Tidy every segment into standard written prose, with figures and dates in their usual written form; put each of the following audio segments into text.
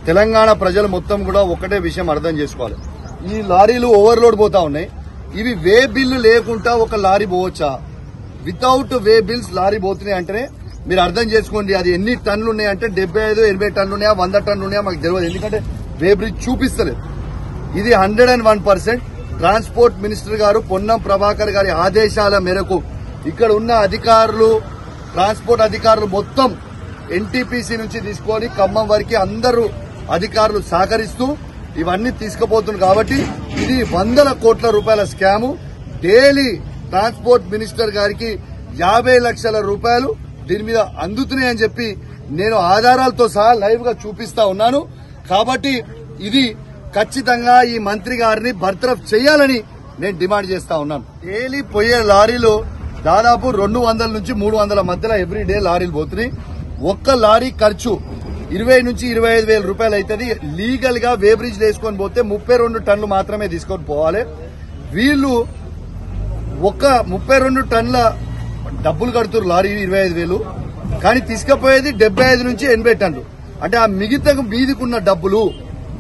తెలంగాణ ప్రజలు మొత్తం కూడా ఒకటే విషయం అర్థం చేసుకోవాలి. ఈ లారీలు ఓవర్లోడ్ పోతా ఉన్నాయి. ఇవి వే బిల్లు లేకుండా ఒక లారీ పోవచ్చా? వితౌట్ వే బిల్స్ లారీ పోతున్నాయి అంటేనే మీరు అర్థం చేసుకోండి అది ఎన్ని టన్నులు ఉన్నాయంటే 75-80 టన్నులు ఉన్నాయా 100 టన్నులు ఉన్నాయా మాకు తెలియదు. ఎందుకంటే వే బ్రిడ్జ్ చూపిస్తలేదు. ఇది 101% ట్రాన్స్పోర్ట్ మినిస్టర్ గారు పొన్నం ప్రభాకర్ గారి ఆదేశాల మేరకు ఇక్కడ ఉన్న అధికారులు ట్రాన్స్పోర్ట్ అధికారులు మొత్తం ఎన్టీపీసీ నుంచి తీసుకొని ఖమ్మం వరకు అందరూ అధికారులు సహకరిస్తూ ఇవన్నీ తీసుకుపోతున్నారు. కాబట్టి ఇది 100 కోట్ల రూపాయల స్కాము. డైలీ ట్రాన్స్పోర్ట్ మినిస్టర్ గారికి 50 లక్షల రూపాయలు దీని మీద అందుతున్నాయని చెప్పి నేను ఆధారాలతో సహా లైవ్ గా చూపిస్తా ఉన్నాను. కాబట్టి ఇది ఖచ్చితంగా ఈ మంత్రి గారిని బర్తరఫ్ చేయాలని నేను డిమాండ్ చేస్తా ఉన్నాను. డైలీ పోయే లారీలు దాదాపు 200 నుంచి 300 మధ్యలో ఎవ్రీ డే లారీలు పోతున్నాయి. ఒక్క లారీ ఖర్చు 20 నుంచి 25 వేల రూపాయలు అవుతుంది. లీగల్ గా వే బ్రిడ్జ్ వేసుకొని పోతే 32 టన్నులు మాత్రమే తీసుకొని పోవాలి. వీళ్ళు ఒక 32 టన్నుల డబ్బులు కడుతున్నారు లారీ 25,000, కానీ తీసుకుపోయేది 75 నుంచి 80 టన్నులు. అంటే ఆ మిగతా మీదికున్న డబ్బులు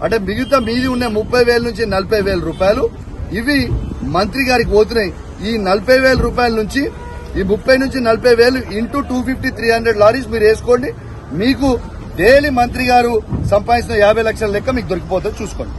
అంటే మిగతా మీది ఉన్న 30,000 నుంచి 40,000 రూపాయలు ఇవి మంత్రి గారికి పోతున్నాయి. ఈ 40,000 రూపాయల నుంచి ఈ 30 నుంచి 40,000 ఇంటూ 250-300 లారీస్ మీరు వేసుకోండి. మీకు డైలీ మంత్రి గారు సంపాదించిన 50 లక్షల లెక్క మీకు దొరికిపోతుంది. చూసుకోండి.